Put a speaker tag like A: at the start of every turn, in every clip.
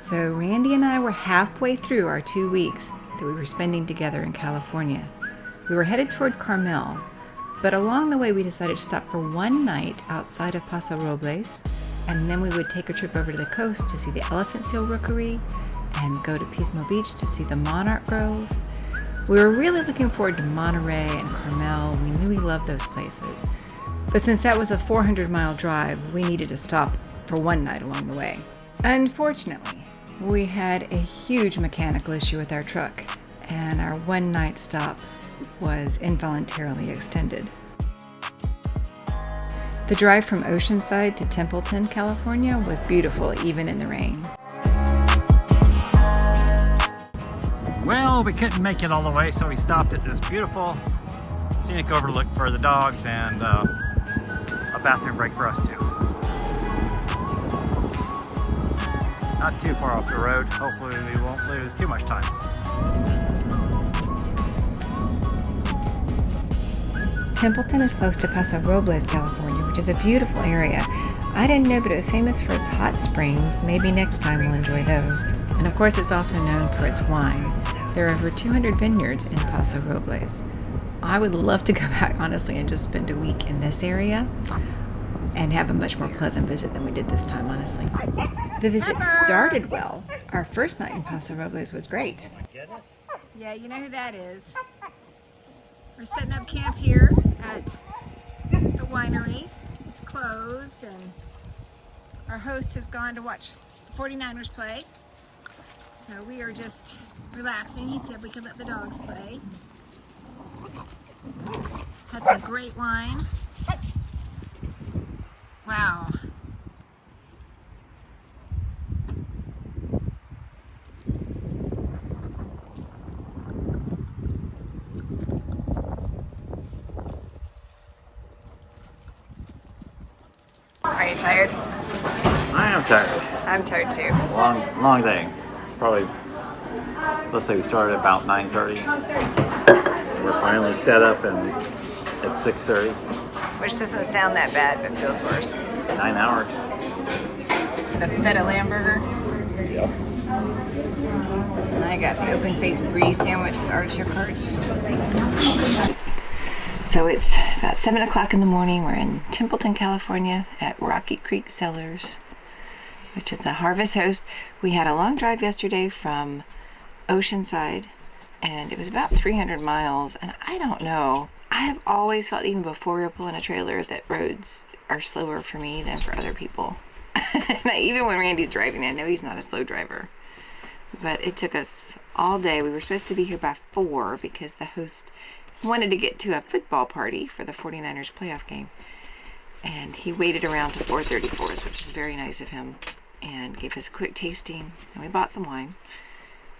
A: So Randy and I were halfway through our 2 weeks that we were spending together in California. We were headed toward Carmel, but along the way we decided to stop for one night outside of Paso Robles, and then we would take a trip over to the coast to see the elephant seal rookery and go to Pismo Beach to see the Monarch Grove. We were really looking forward to Monterey and Carmel. We knew we loved those places. But since that was a 400-mile drive, we needed to stop for one night along the way. Unfortunately, we had a huge mechanical issue with our truck, and our one-night stop was involuntarily extended. The drive from Oceanside to Templeton, California was beautiful even in the rain.
B: Well, we couldn't make it all the way, so we stopped at this beautiful scenic overlook for the dogs and a bathroom break for us too. Not too far off the road. Hopefully we won't lose too much time.
A: Templeton is close to Paso Robles, California, which is a beautiful area. I didn't know, but it was famous for its hot springs. Maybe next time we'll enjoy those. And of course, it's also known for its wine. There are over 200 vineyards in Paso Robles. I would love to go back, honestly, and just spend a week in this area and have a much more pleasant visit than we did this time, honestly. The visit started well. Our first night in Paso Robles was great. Yeah, you know who that is. We're setting up camp here at the winery. It's closed, and our host has gone to watch the 49ers play. So we are just relaxing. He said we could let the dogs play. Had some great wine. Wow. Are you tired?
B: I am tired.
A: I'm tired too.
B: Long day. Probably, let's say we started about 9:30. We're finally set up and it's 6:30.
A: Which doesn't sound that bad, but feels worse.
B: 9 hours.
A: The feta lamb burger.
B: Yep.
A: And I got the open-faced brie sandwich with artichoke hearts. So it's about 7 o'clock in the morning. We're in Templeton, California at Rocky Creek Cellars, which is a Harvest host. We had a long drive yesterday from Oceanside, and it was about 300 miles. And I don't know, I have always felt, even before we were pulling a trailer, that roads are slower for me than for other people. Even when Randy's driving, I know he's not a slow driver. But it took us all day. We were supposed to be here by 4 because the host wanted to get to a football party for the 49ers playoff game. And he waited around till 4:30 for us, which is very nice of him, and gave us a quick tasting. And we bought some wine.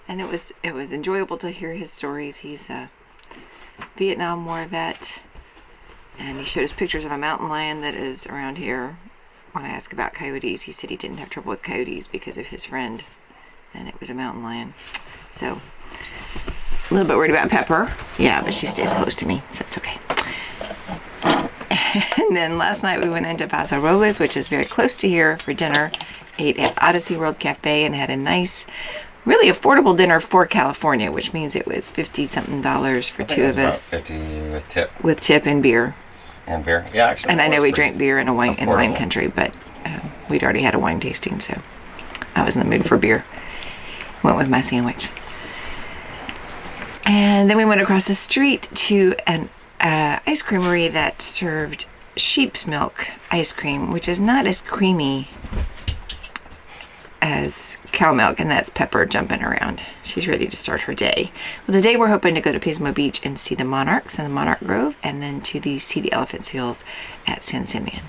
A: And it was enjoyable to hear his stories. He's a Vietnam War vet, and he showed us pictures of a mountain lion that is around here. When I asked about coyotes, he said he didn't have trouble with coyotes because of his friend, and it was a mountain lion. So a little bit worried about Pepper. Yeah, but she stays close to me, so it's okay. And then last night we went into Paso Robles, which is very close to here, for dinner. Ate at Odyssey World Cafe and had a nice, really affordable dinner for California, which means it was $50-something for two of us.
C: 50 with tip.
A: With tip and beer.
C: And beer. Yeah, actually.
A: And I know we drank beer in wine
C: affordable.
A: country, but we'd already had a wine tasting, so I was in the mood for beer. Went with my sandwich. And then we went across the street to an ice creamery that served sheep's milk ice cream, which is not as creamy as cow milk, and that's Pepper jumping around. She's ready to start her day. Well, today we're hoping to go to Pismo Beach and see the monarchs and the Monarch Grove, and then to see the elephant seals at San Simeon.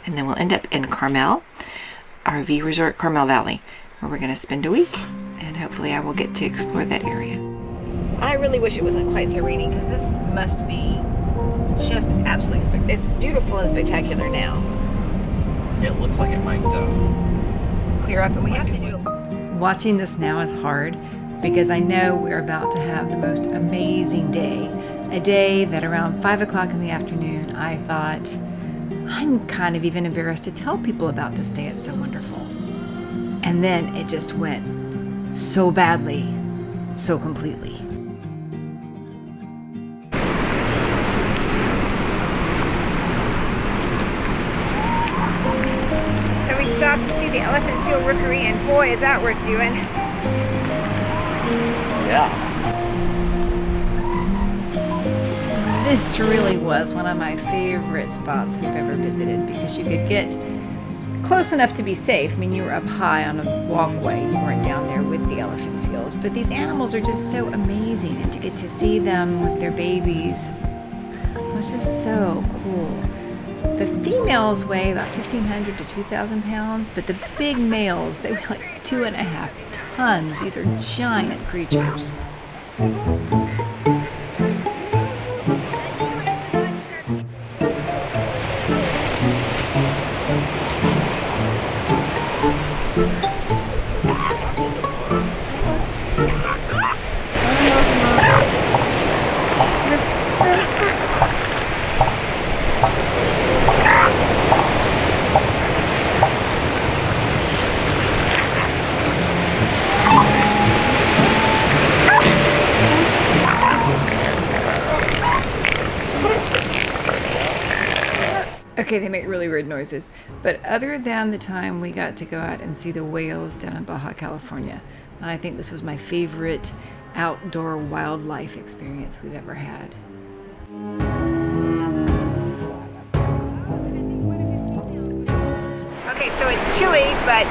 A: And then we'll end up in Carmel, RV Resort, Carmel Valley, where we're going to spend a week, and hopefully I will get to explore that area. I really wish it wasn't quite so rainy, because this must be just absolutely spectacular. It's beautiful and spectacular now.
B: It looks like it might
A: Clear up, and we have to do. Watching this now is hard because I know we're about to have the most amazing day. A day that around 5 o'clock in the afternoon, I thought, I'm kind of even embarrassed to tell people about this day. It's so wonderful. And then it just went so badly, so completely. So we stopped to see the elephant seal rookery, and boy, is that worth doing.
B: Yeah.
A: This really was one of my favorite spots we've ever visited because you could get close enough to be safe. I mean, you were up high on a walkway. You weren't down there with the elephant seals. But these animals are just so amazing, and to get to see them with their babies was just so cool. The females weigh about 1,500 to 2,000 pounds, but the big males, they weigh like 2.5 tons. These are giant creatures. Okay, they make really weird noises. But other than the time we got to go out and see the whales down in Baja California, I think this was my favorite outdoor wildlife experience we've ever had. Okay, so it's chilly, but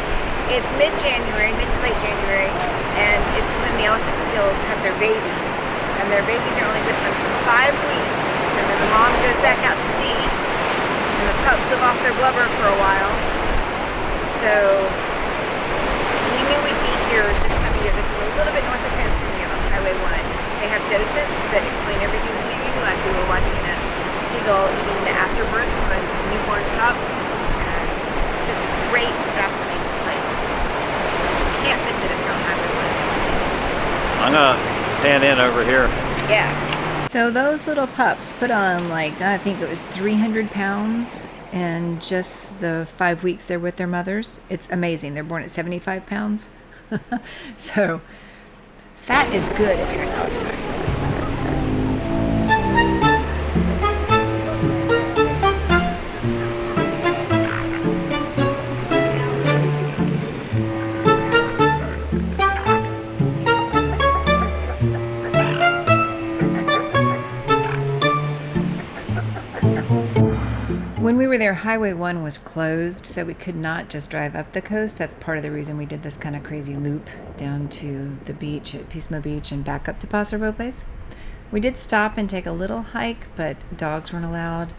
A: it's mid-January, mid to late January, and it's when the elephant seals have their babies. And their babies are only with them for 5 weeks, and then the mom goes back out to sea. And the pups live off their blubber for a while. So we knew we'd be here this time of year. This is a little bit north of San Simeon on Highway 1. They have docents that explain everything to you, like we were watching a seagull eating the afterbirth from a newborn pup. And it's just a great, fascinating place. You can't miss it if you're on Highway 1.
B: I'm gonna pan in over here.
A: Yeah. So those little pups put on, like, I think it was 300 pounds in just the 5 weeks they're with their mothers. It's amazing. They're born at 75 pounds. So fat is good if you're an elephant seal. When we were there, Highway 1 was closed, so we could not just drive up the coast. That's part of the reason we did this kind of crazy loop down to the beach at Pismo Beach and back up to Paso Robles. We did stop and take a little hike, but dogs weren't allowed.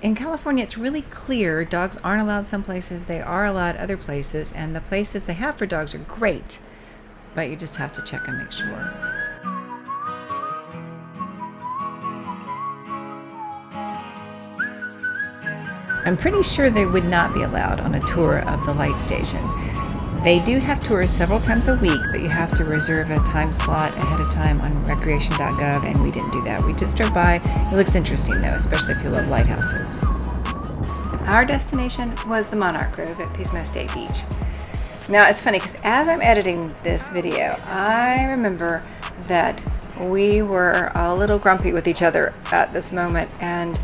A: In California, it's really clear. Dogs aren't allowed some places, they are allowed other places, and the places they have for dogs are great, but you just have to check and make sure. I'm pretty sure they would not be allowed on a tour of the light station. They do have tours several times a week, but you have to reserve a time slot ahead of time on recreation.gov, and we didn't do that. We just drove by. It looks interesting though, especially if you love lighthouses. Our destination was the Monarch Grove at Pismo State Beach. Now it's funny because as I'm editing this video, I remember that we were a little grumpy with each other at this moment, and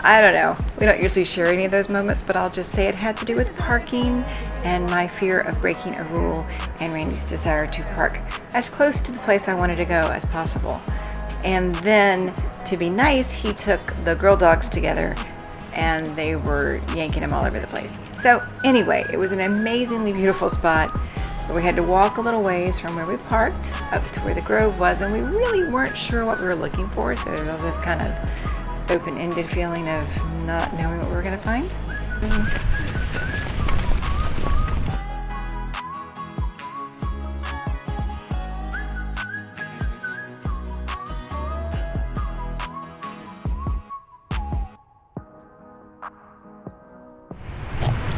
A: I don't know, we don't usually share any of those moments, but I'll just say it had to do with parking and my fear of breaking a rule and Randy's desire to park as close to the place I wanted to go as possible. And then, to be nice, he took the girl dogs together and they were yanking them all over the place. So anyway, it was an amazingly beautiful spot, but we had to walk a little ways from where we parked up to where the grove was, and we really weren't sure what we were looking for, so there was this kind of open-ended feeling of not knowing what we were going to find.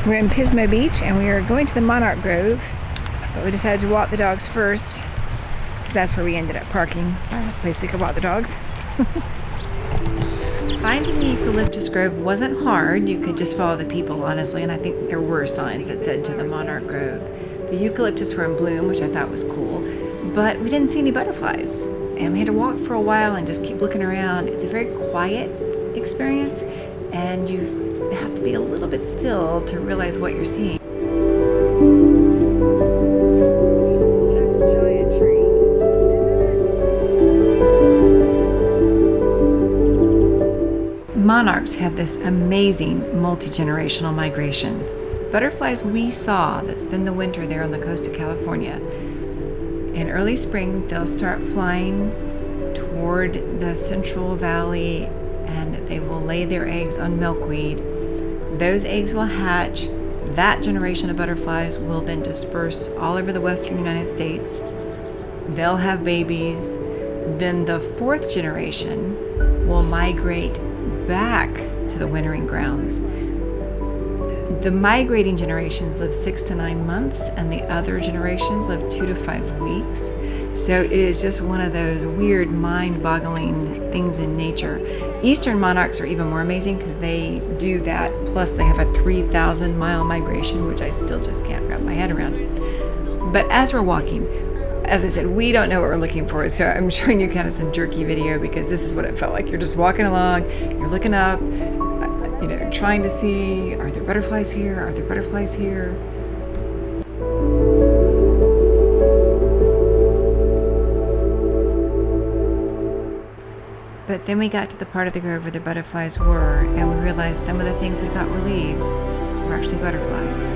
A: We're in Pismo Beach and we are going to the Monarch Grove, but we decided to walk the dogs first because that's where we ended up parking, a place we could walk the dogs. Finding the eucalyptus grove wasn't hard. You could just follow the people, honestly, and I think there were signs that said to the Monarch Grove. The eucalyptus were in bloom, which I thought was cool, but we didn't see any butterflies. And we had to walk for a while and just keep looking around. It's a very quiet experience, and you have to be a little bit still to realize what you're seeing. That's a giant tree, isn't it? Monarchs have this amazing multi-generational migration. Butterflies we saw that spend the winter there on the coast of California, in early spring they'll start flying toward the Central Valley, and they will lay their eggs on milkweed. Those eggs will hatch. That generation of butterflies will then disperse all over the western United States. They'll have babies. Then the fourth generation will migrate back to the wintering grounds. The migrating generations live 6 to 9 months, and the other generations live 2 to 5 weeks. So it is just one of those weird, mind-boggling things in nature. Eastern monarchs are even more amazing because they do that, plus they have a 3,000-mile migration, which I still just can't wrap my head around. But as we're walking, as I said, we don't know what we're looking for, so I'm showing you kind of some jerky video because this is what it felt like. You're just walking along, you're looking up, trying to see, are there butterflies here? Are there butterflies here? But then we got to the part of the grove where the butterflies were, and we realized some of the things we thought were leaves were actually butterflies.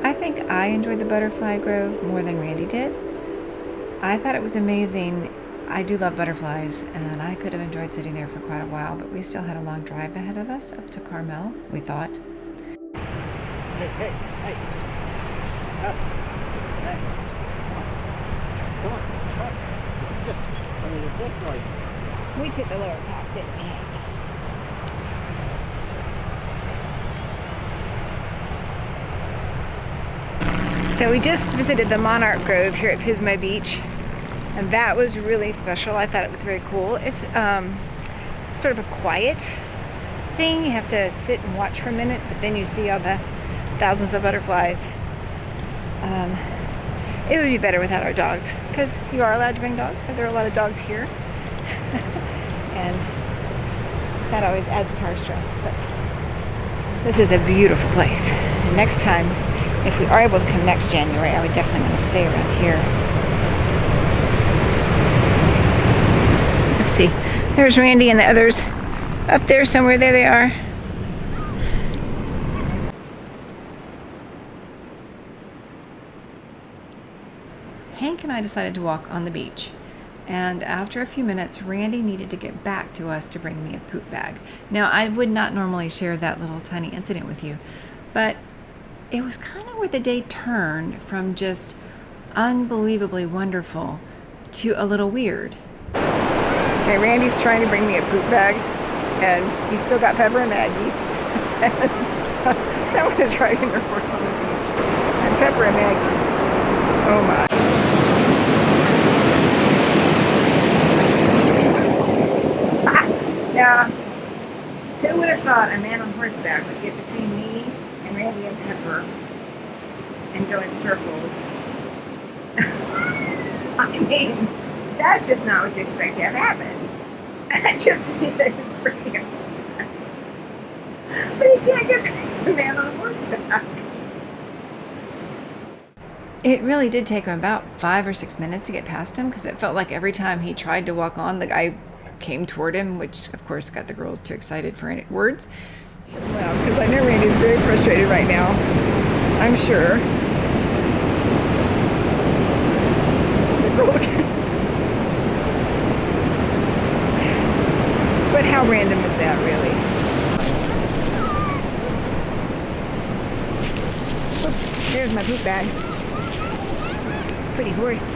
A: I think I enjoyed the butterfly grove more than Randy did. I thought it was amazing. I do love butterflies, and I could have enjoyed sitting there for quite a while, but we still had a long drive ahead of us up to Carmel, we thought.
B: Hey. Up. Hey. Come on. This way.
A: We took the lower path, didn't we? So we just visited the Monarch Grove here at Pismo Beach, and that was really special. I thought it was very cool. It's sort of a quiet thing. You have to sit and watch for a minute, but then you see all the thousands of butterflies. It would be better without our dogs, because you are allowed to bring dogs, so there are a lot of dogs here. And that always adds to our stress, but this is a beautiful place. And next time, if we are able to come next January, I would definitely want to stay around here. Let's see. There's Randy and the others up there somewhere. There they are. Hank and I decided to walk on the beach. And after a few minutes, Randy needed to get back to us to bring me a poop bag. Now, I would not normally share that little tiny incident with you, but it was kind of where the day turned from just unbelievably wonderful to a little weird. Okay, Randy's trying to bring me a poop bag, and he's still got Pepper and Maggie. And someone is riding their horse on the beach. And Pepper and Maggie, oh my. Now Yeah. Who would have thought a man on horseback would get between me and Randy and Pepper and go in circles? I mean, that's just not what you expect to have happen. I just need to bring him back. But he can't get past the man on horseback. It really did take him about 5 or 6 minutes to get past him, because it felt like every time he tried to walk on, the guy came toward him, which of course got the girls too excited for any words. Well, because I know Randy's very frustrated right now, I'm sure. But how random is that, really? Oops, there's my poop bag. Pretty horse.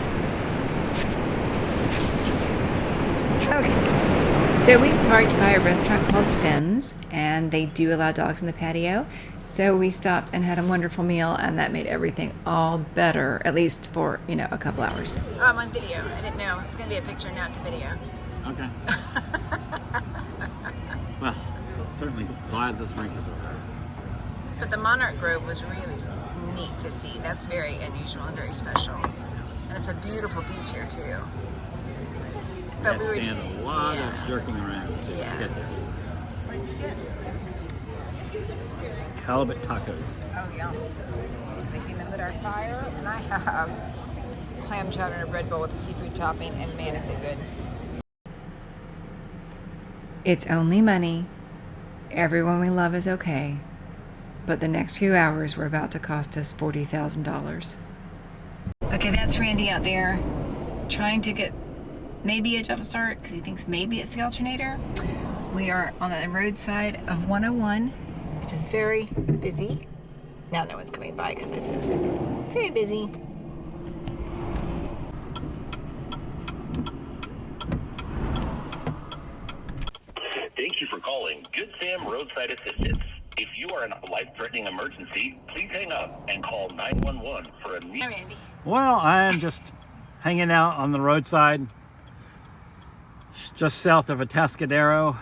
A: Okay. So we parked by a restaurant called Finn's, and they do allow dogs in the patio. So we stopped and had a wonderful meal, and that made everything all better, at least for, a couple hours. I'm on video. I didn't know. It's going to be a picture, now it's a video.
B: Okay. Well, certainly glad this drink is over.
A: But the Monarch Grove was really neat to see. That's very unusual and very special. And it's a beautiful beach here, too. But we were
B: stand a lot of jerking around to get there.
A: What did you get?
B: Halibut tacos.
A: Oh, yum. They came in with our fire, and I have clam chowder and a bread bowl with a seafood topping, and man, is it good. It's only money. Everyone we love is okay. But the next few hours were about to cost us $40,000. Okay, that's Randy out there trying to get maybe a jump start because he thinks maybe it's the alternator. We are on the roadside of 101, which is very busy. Now no one's coming by because I said it's very busy. Very busy.
D: Thank you for calling Good Sam Roadside Assistance. If you are in a life-threatening emergency, please hang up and call 911 for a
A: Hi, Randy.
B: Well, I'm just hanging out on the roadside just south of Atascadero.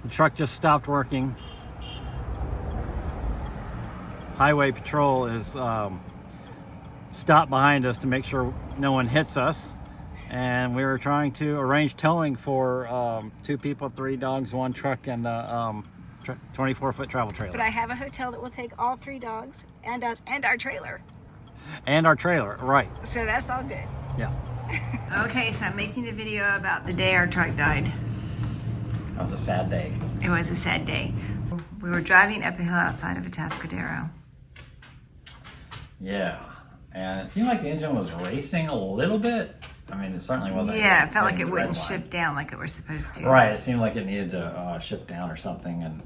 B: The truck just stopped working. Highway Patrol is stopped behind us to make sure no one hits us. And we were trying to arrange towing for 2 people, 3 dogs, 1 truck, and 24-foot travel trailer.
A: But I have a hotel that will take all 3 dogs and us and our trailer.
B: And our trailer, right.
A: So that's all good.
B: Yeah.
A: Okay, so I'm making the video about the day our truck died.
B: That was a sad day.
A: It was a sad day. We were driving up a hill outside of Atascadero.
C: Yeah, and it seemed like the engine was racing a little bit. I mean, it certainly wasn't.
A: Yeah, it felt like it
C: hitting the
A: wouldn't
C: red line.
A: shift down like it was supposed to.
C: Right, it seemed like it needed to shift down or something,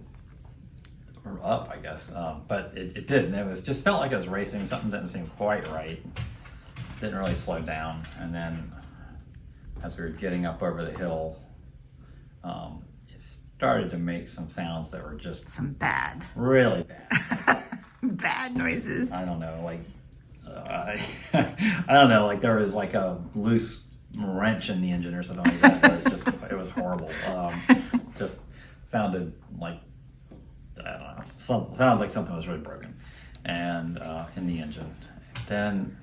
C: or up, I guess. But it didn't. It was just felt like it was racing. Something didn't seem quite right. Didn't really slow down. And then, as we were getting up over the hill, it started to make some sounds that were just
A: Some bad.
C: really bad.
A: Bad noises.
C: I don't know, like I don't know, like there was like a loose wrench in the engine or something like that. It was horrible. Just sounded like, I don't know, sounds like something was really broken, and in the engine. Then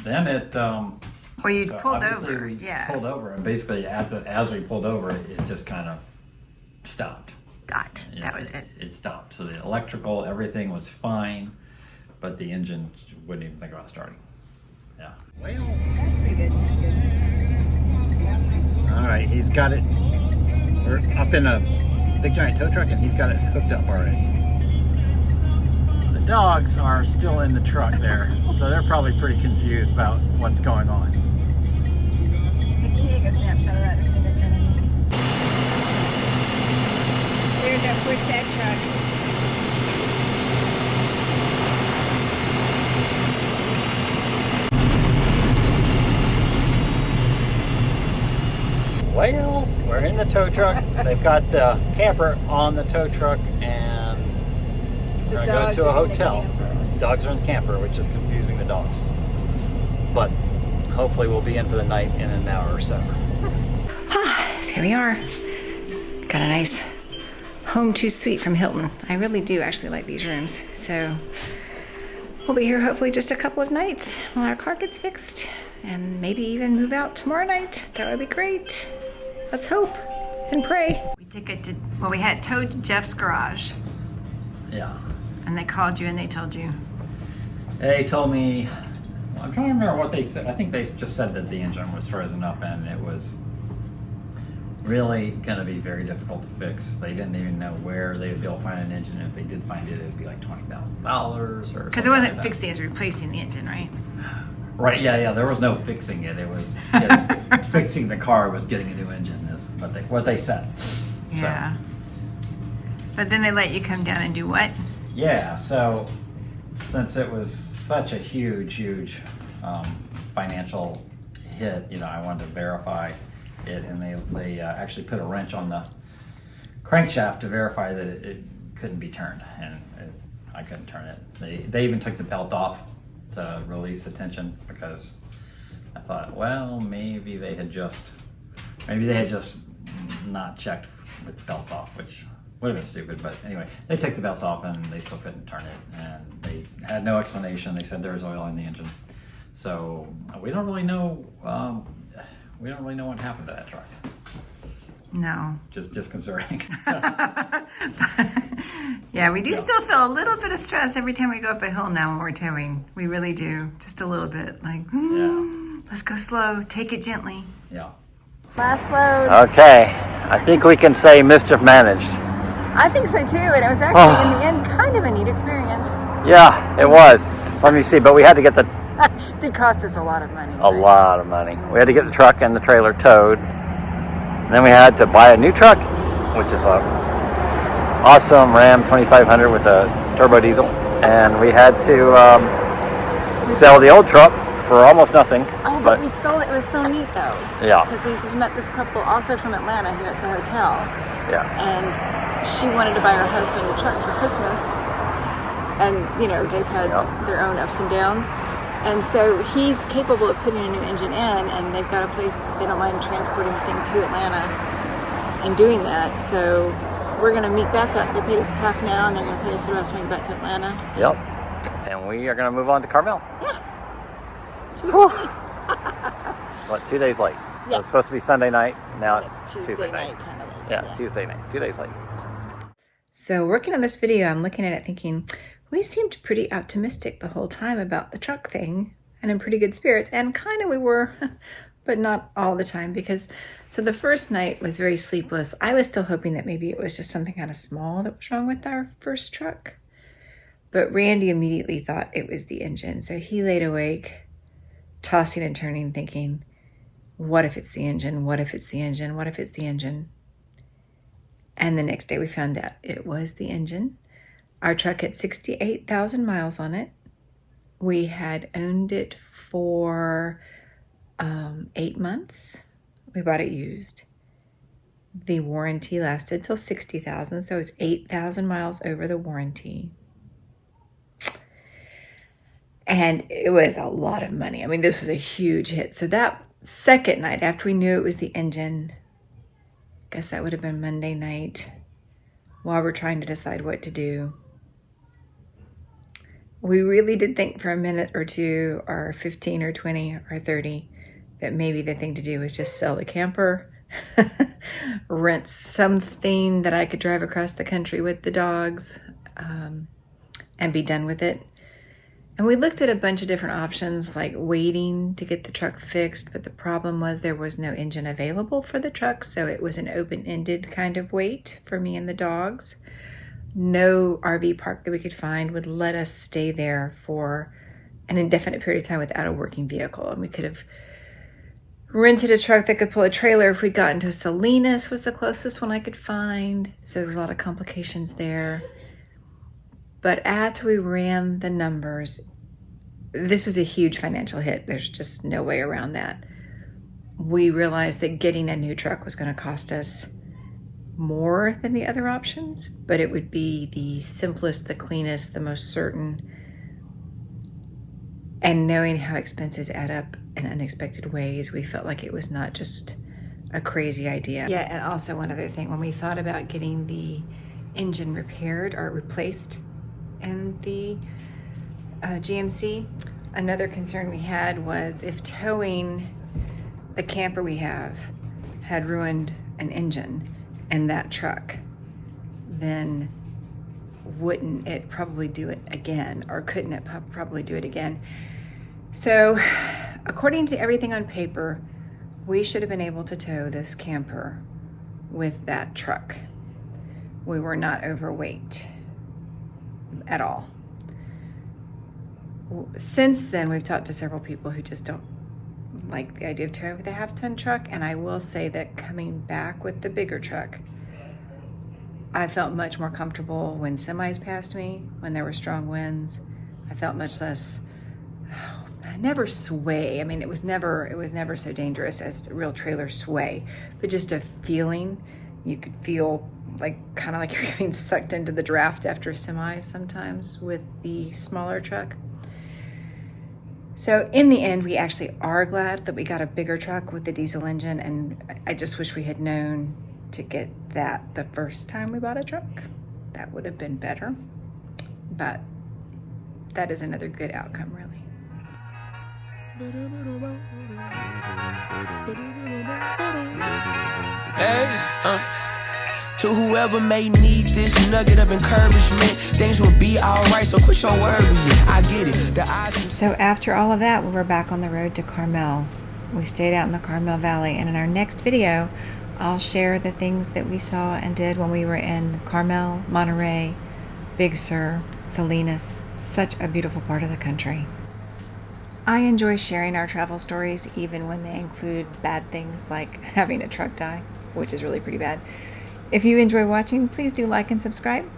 C: it.
A: Well, you
C: so
A: pulled
C: obviously
A: over.
C: We
A: Yeah.
C: pulled over, and basically as we pulled over, it just kind of stopped.
A: Died. That was it.
C: It stopped. So the electrical, everything was fine, but the engine wouldn't even think about starting. Yeah.
B: Well,
A: That's pretty good. That's good.
B: all right, he's got it. We're up in a big giant tow truck, and he's got it hooked up already. The dogs are still in the truck there, so they're probably pretty confused about what's going on.
A: Can you take a snapshot of that and send it to me? There's our poor sad truck.
B: Well, we're in the tow truck. They've got the camper on the tow truck, and we're going to go to a hotel. Dogs are in the camper, which is confusing the dogs. But hopefully we'll be in for the night in an hour or so.
A: So here we are. Got a nice home 2 suite from Hilton. I really do actually like these rooms. So we'll be here hopefully just a couple of nights while our car gets fixed, and maybe even move out tomorrow night. That would be great. Let's hope and pray. We took it to, well, we had it towed to Jeff's garage.
C: Yeah.
A: And they called you and they told you.
C: They told me, I'm trying to remember what they said. I think they just said that the engine was frozen up and it was really going to be very difficult to fix. They didn't even know where they would be able to find an engine. If they did find it, it would be like $20,000 or
A: Because it wasn't fixing, it was replacing the engine, right?
C: Right, yeah. There was no fixing it. It was fixing the car was getting a new engine, is what they said.
A: Yeah. So. But then they let you come down and do what?
C: Yeah, so since it was such a huge financial hit, I wanted to verify it, and they actually put a wrench on the crankshaft to verify that it couldn't be turned, and I couldn't turn it. They even took the belt off to release the tension, because I thought, well, maybe they had just not checked with the belts off, which would have been stupid. But anyway, they took the belts off and they still couldn't turn it, and they had no explanation. They said there was oil in the engine, so we don't really know. We don't really know what happened to that truck.
A: No.
C: Just disconcerting.
A: Yeah, we do still feel a little bit of stress every time we go up a hill now when we're towing. We really do. Just a little bit. Like, let's go slow. Take it gently.
C: Yeah.
A: Last load.
B: Okay, I think we can say mischief managed.
A: I think so too, and it was actually in the end kind of a neat experience.
B: Yeah, it was. Let me see, but we had to get the...
A: It did cost us a lot of money.
B: A lot of money. We had to get the truck and the trailer towed. And then we had to buy a new truck, which is a awesome Ram 2500 with a turbo diesel. And we had to sell the old truck for almost nothing.
A: Oh, but we sold it. It was so neat though.
B: Yeah.
A: Because we just met this couple also from Atlanta here at the hotel.
B: Yeah.
A: And she wanted to buy her husband a truck for Christmas. And, they've had their own ups and downs. And so he's capable of putting a new engine in, and they've got a place, they don't mind transporting the thing to Atlanta and doing that. So we're going to meet back up. They paid us half now, and they're going to pay us the rest when we get back to Atlanta.
B: Yep. And we are going to move on to Carmel.
A: Yeah.
B: What, 2 days late?
A: Yeah.
B: It was supposed to be Sunday night. Now it's
A: Tuesday night. Kind of late.
B: Yeah, Tuesday night. 2 days late.
A: So working on this video, I'm looking at it thinking, we seemed pretty optimistic the whole time about the truck thing and in pretty good spirits. And kind of we were, but not all the time, because so the first night was very sleepless. I was still hoping that maybe it was just something kind of small that was wrong with our first truck. But Randy immediately thought it was the engine. So he laid awake, tossing and turning, thinking, what if it's the engine? What if it's the engine? What if it's the engine? And the next day we found out it was the engine. Our truck had 68,000 miles on it. We had owned it for 8 months. We bought it used. The warranty lasted till 60,000, so it was 8,000 miles over the warranty. And it was a lot of money. I mean, this was a huge hit. So that second night, after we knew it was the engine, I guess that would have been Monday night, while we're trying to decide what to do, we really did think for a minute or two, or 15 or 20 or 30, that maybe the thing to do was just sell the camper, rent something that I could drive across the country with the dogs, and be done with it. And we looked at a bunch of different options, like waiting to get the truck fixed, but the problem was there was no engine available for the truck, so it was an open-ended kind of wait for me and the dogs. No RV park that we could find would let us stay there for an indefinite period of time without a working vehicle. And we could have rented a truck that could pull a trailer if we'd gotten to Salinas, was the closest one I could find. So there was a lot of complications there. But after we ran the numbers, this was a huge financial hit. There's just no way around that. We realized that getting a new truck was going to cost us more than the other options, but it would be the simplest, the cleanest, the most certain. And knowing how expenses add up in unexpected ways, we felt like it was not just a crazy idea. Yeah, and also one other thing, when we thought about getting the engine repaired or replaced in the GMC, another concern we had was if towing the camper we have had ruined an engine in that truck, then wouldn't it probably do it again, or couldn't it probably do it again? So according to everything on paper, we should have been able to tow this camper with that truck. We were not overweight at all. Since then, we've talked to several people who just don't like the idea of towing with a half-ton truck, and I will say that coming back with the bigger truck, I felt much more comfortable when semis passed me, when there were strong winds. I felt much less, I never sway. I mean, it was never so dangerous as a real trailer sway, but just a feeling. You could feel like kind of like you're getting sucked into the draft after semis sometimes with the smaller truck. So in the end, we actually are glad that we got a bigger truck with the diesel engine, and I just wish we had known to get that the first time we bought a truck. That would have been better, but that is another good outcome, really.
E: To whoever may need this nugget of encouragement, things will be alright, so quit your worrying. I get it.
A: So after all of that, we were back on the road to Carmel. We stayed out in the Carmel Valley, and in our next video, I'll share the things that we saw and did when we were in Carmel, Monterey, Big Sur, Salinas. Such a beautiful part of the country. I enjoy sharing our travel stories, even when they include bad things like having a truck die, which is really pretty bad. If you enjoy watching, please do like and subscribe.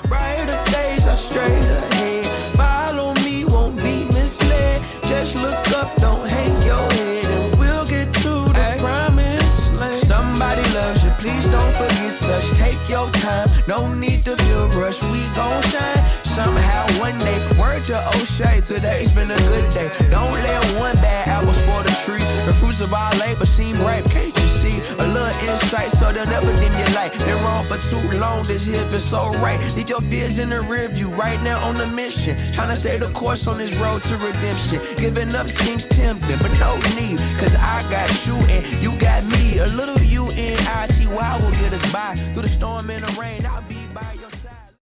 E: Brighter days are straight ahead. Follow me, won't be misled. Just look up, don't hang your head, and we'll get to the promised land. Somebody loves you, please don't forget such. Take your time, no need to feel rushed. We gon' shine somehow one day. Word to O'Shea, today's been a good day. Don't let one bad apple spoil the tree. The fruits of our labor seem ripe, can't you see? A little insight so they'll never dim your light. Been wrong for too long, this here feels so right. Leave your fears in the rear view, right now on the mission. Trying to stay the course on this road to redemption. Giving up seems tempting, but no need, cause I got you and you got me. A little U-N-I-T-Y will get us by. Through the storm and the rain, I'll be by your side.